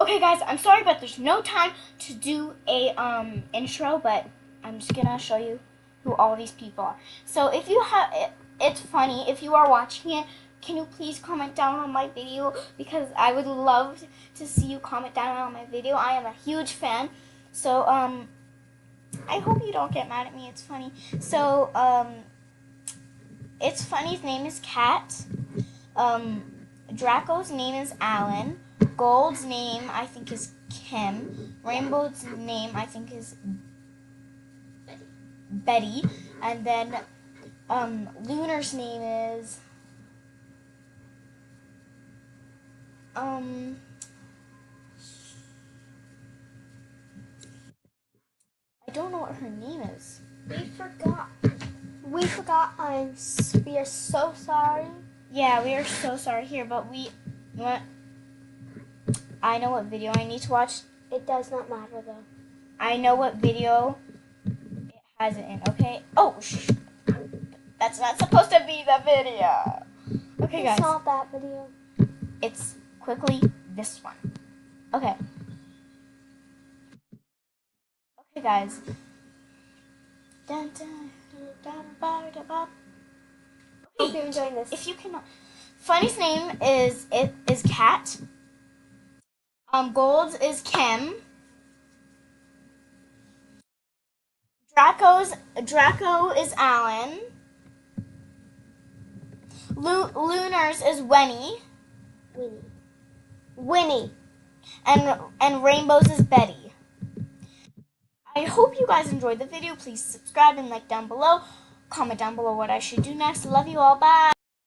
Okay, guys, I'm sorry, but there's no time to do a intro, but I'm just gonna show you who all these people are. So if you have, it's funny. If you are watching it, can you please comment down on my video, because I would love to see you comment down on my video. I am a huge fan. So I hope you don't get mad at me. It's funny. So it's funny's name is Kat. Draco's name is Alan. Gold's name, I think, is Kim. Rainbow's name, I think, is Betty. And then Lunar's name is I don't know what her name is. We forgot. We are so sorry. Yeah, we are so sorry here, but I know what video I need to watch. It does not matter though. I know what video it has it in, okay? Oh, shh. That's not supposed to be the video. Okay, guys. It's not that video. It's quickly this one. Okay. Okay, guys. Dun, dun, dun, dun, dun, dun. Hope you're enjoying this. If you cannot, Funny's name is Kat. Gold's is Kim. Draco is Alan. Lunar's is Winnie. And Rainbow's is Betty. I hope you guys enjoyed the video. Please subscribe and like down below. Comment down below what I should do next. Love you all. Bye.